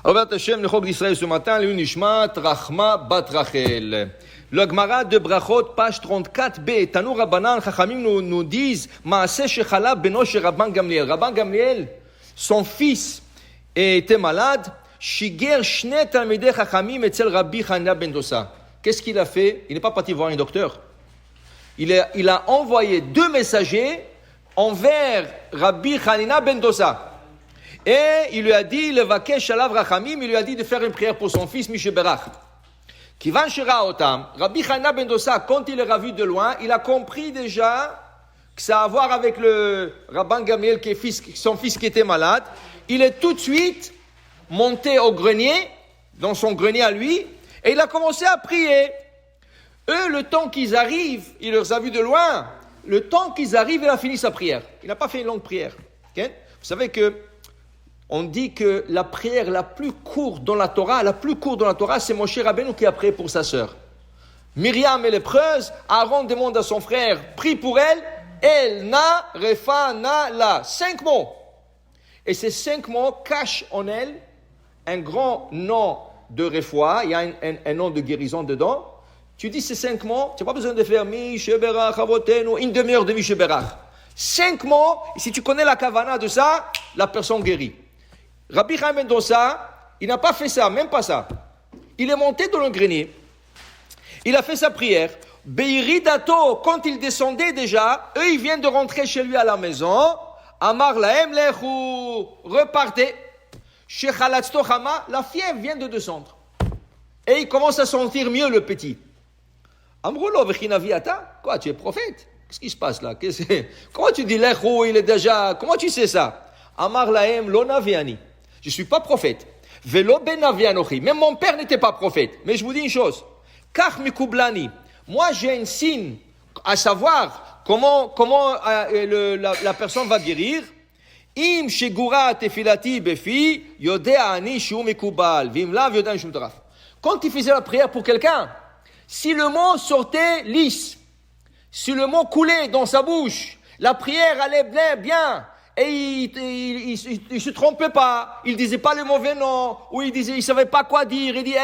Robert Hashem, le Chok d'Israël ce matin, le Nishmat, Rachma Bat Rachel. Le Gemara de Brachot, page 34b, Tanu Rabbanan, Chachamim nous disent, Maaseh Shechala Beno She Rabban Gamliel. Rabban Gamliel, son fils était malade, Shiger Shne Talmidei Chachamim etzel Rabbi Hanina ben Dosa. Qu'est-ce qu'il a fait? Il n'est pas parti voir un docteur. Il a envoyé 2 messagers envers Rabbi Hanina ben Dosa. Et il lui a dit, le vakesh alav rachamim, il lui a dit de faire une prière pour son fils, Mishéberach. Kivan shera otam, Rabbi Hanina ben Dosa, quand il l'a vu de loin, il a compris déjà que ça a à voir avec le Rabban Gamliel, son fils qui était malade. Il est tout de suite monté au grenier, dans son grenier à lui, et il a commencé à prier. Eux, le temps qu'ils arrivent, il les a vus de loin, le temps qu'ils arrivent, il a fini sa prière. Il n'a pas fait une longue prière. Okay? Vous savez que on dit que la prière la plus courte dans la Torah, c'est Moshe Rabbeinu qui a prié pour sa sœur. Myriam est lépreuse, Aaron demande à son frère, prie pour elle, El na refa na la. 5 mots. Et ces 5 mots cachent en elle un grand nom de refoua, il y a un nom de guérison dedans. Tu dis ces 5 mots, tu n'as pas besoin de faire Mishéberach Avotenu, une demi-heure de Mishéberach. 5 mots, et si tu connais la kavana de ça, la personne guérit. Rabbi Hanina ben Dosa, il n'a pas fait ça, même pas ça. Il est monté dans le grenier, il a fait sa prière. Beiridato, quand il descendait déjà, eux ils viennent de rentrer chez lui à la maison. Amar lahem lechu, repartez. Shechalatzto chama, la fièvre vient de descendre. Et il commence à sentir mieux le petit. Amroulo vechinaviata, quoi, tu es prophète? Qu'est-ce qui se passe là? Comment tu dis lechu, il est déjà, comment tu sais ça? Amar lahem lo naviani. Je ne suis pas prophète. Velo ben navianochi. Même mon père n'était pas prophète. Mais je vous dis une chose. Kach mikublani. Moi, j'ai un signe à savoir comment la personne va guérir. Im shegura tefilati befi yodea ani shu mikubal. Vim lav yodan shum taraf. Quand il faisait la prière pour quelqu'un, si le mot sortait lisse, si le mot coulait dans sa bouche, la prière allait bien. Et il se trompait pas, il disait pas le mauvais nom, ou il savait pas quoi dire, il dit,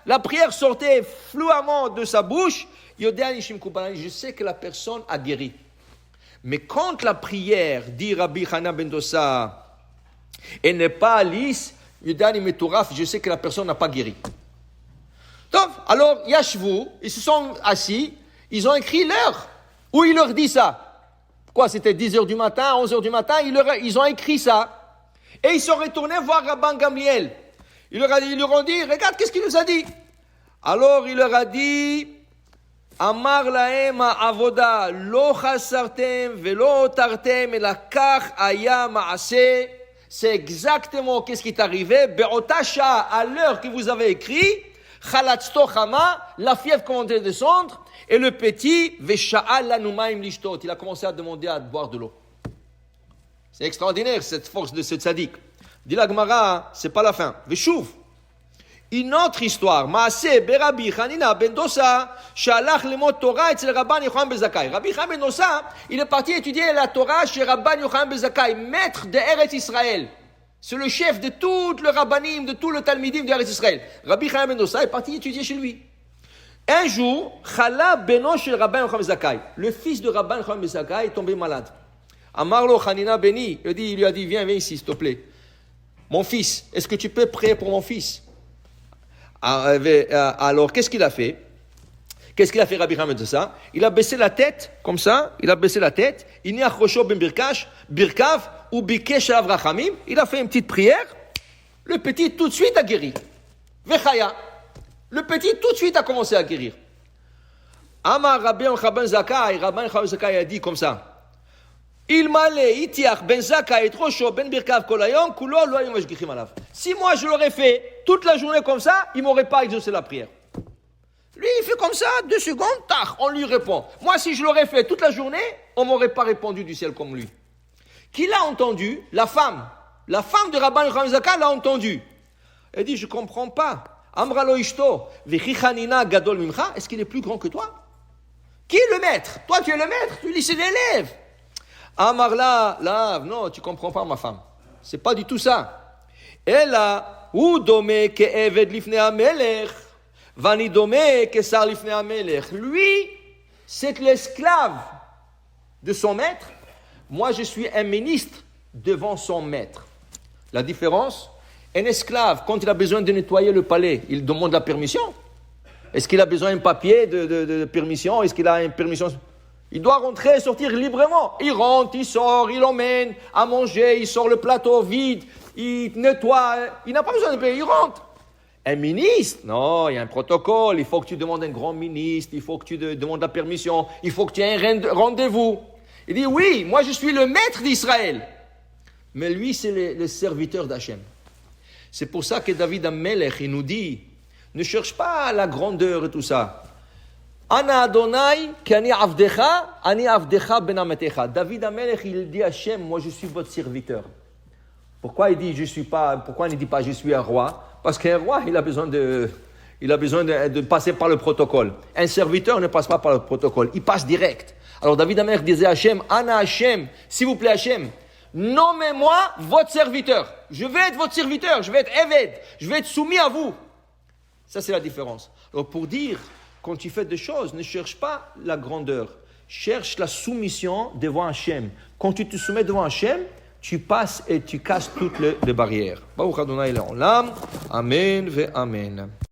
la prière sortait fluemment de sa bouche, je sais que la personne a guéri. Mais quand la prière, dit Rabbi Hanina ben Dosa, elle n'est pas lisse, je sais que la personne n'a pas guéri. Donc, alors, Yashvu, ils se sont assis, ils ont écrit l'heure, où il leur dit ça. Quoi, c'était 10h du matin, 11h du matin, ils ont écrit ça. Et ils sont retournés voir Rabban Gamliel. Ils leur ont dit, regarde, qu'est-ce qu'il nous a dit? Alors, il leur a dit, Amar lahem avoda, lo chasartem, velo tartem, elakach aya maaseh. C'est exactement qu'est-ce qui est arrivé. Be'otasha, à l'heure que vous avez écrit, chalatzto chama, la fièvre commençait à descendre. Et le petit, Vesha'al lanumaim lishtot, il a commencé à demander à boire de l'eau. C'est extraordinaire, cette force de ce tzaddik. Dit la Gemara, c'est pas la fin. Veshuv. Une autre histoire. Maaseh berabi Hanina ben Dosa, shalach lemot Torah etzel Rabban Yochanan ben Zakkai. Rabbi Hanina ben Dosa, il est parti étudier la Torah chez Rabban Yochanan ben Zakkai, maître de Eretz Israël. C'est le chef de tout le rabbanim, de tout le talmidim de Eretz Israël. Rabbi Hanina ben Dosa est parti étudier chez lui. Un jour, Chala beno shel Rabban Yochanan ben Zakkai, le fils de Rabban Yochanan ben Zakkai, est tombé malade. Amarlo Hanina beni, il lui a dit, viens ici, s'il te plaît. Mon fils, est-ce que tu peux prier pour mon fils? Alors, qu'est-ce qu'il a fait? Rabbi Hanina ben Dosa? Il a baissé la tête, comme ça, il a n'y a chosho ben birkav, ou bikesh alav rachamim, il a fait une petite prière, le petit tout de suite a guéri. Vechaya. Le petit tout de suite a commencé à guérir. Amar Rabbi Yochanan ben Zakkai, Rabbi Yochanan ben Zakkai a dit comme ça. Il m'allait itiach ben Zakkai et rosho ben birkav kolayom kulo lo ayom mashgichim alav. Si moi je l'aurais fait toute la journée comme ça, il m'aurait pas exaucé la prière. Lui il fait comme ça, 2 secondes, tac, on lui répond. Moi si je l'aurais fait toute la journée, on m'aurait pas répondu du ciel comme lui. Qui l'a entendu? La femme de Rabbi Yochanan ben Zakkai l'a entendu. Elle dit je comprends pas. Amralo ishto, vechichanina gadol mimcha, est-ce qu'il est plus grand que toi? Qui est le maître? Toi tu es le maître, tu dis c'est l'élève. Amarla, non, tu comprends pas ma femme. C'est pas du tout ça. אלא הוא דומה כעבד לפני המלך, ואני דומה כשר לפני המלך. Lui, c'est l'esclave de son maître. Moi, je suis un ministre devant son maître. La différence, un esclave, quand il a besoin de nettoyer le palais, il demande la permission. Est-ce qu'il a besoin d'un papier de permission? Est-ce qu'il a une permission? Il doit rentrer et sortir librement. Il rentre, il sort, il emmène à manger, il sort le plateau vide, il nettoie. Il n'a pas besoin de payer, il rentre. Un ministre, non, il y a un protocole. Il faut que tu demandes un grand ministre, il faut que tu demandes la permission, il faut que tu aies un rendez-vous. Il dit, oui, moi je suis le maître d'Israël. Mais lui, c'est le serviteur d'Hachem. C'est pour ça que David Amelech, il nous dit, ne cherche pas la grandeur et tout ça. Ana Adonai, kani avdecha, ani avdecha ben ametecha. David Amelech, il dit à Hachem, moi je suis votre serviteur. Pourquoi il dit je suis pas, pourquoi il ne dit pas je suis un roi? Parce qu'un roi, il a besoin de passer par le protocole. Un serviteur ne passe pas par le protocole, il passe direct. Alors David Amelech disait à Hachem, Ana Hachem, s'il vous plaît Hachem, nommez-moi votre serviteur. Je vais être votre serviteur, je vais être Eved, je vais être soumis à vous. Ça c'est la différence. Alors pour dire, quand tu fais des choses, ne cherche pas la grandeur, cherche la soumission devant Hachem. Quand tu te soumets devant Hachem, tu passes et tu casses toutes les barrières. Baruch Adonai Le'olam. Amen ve Amen.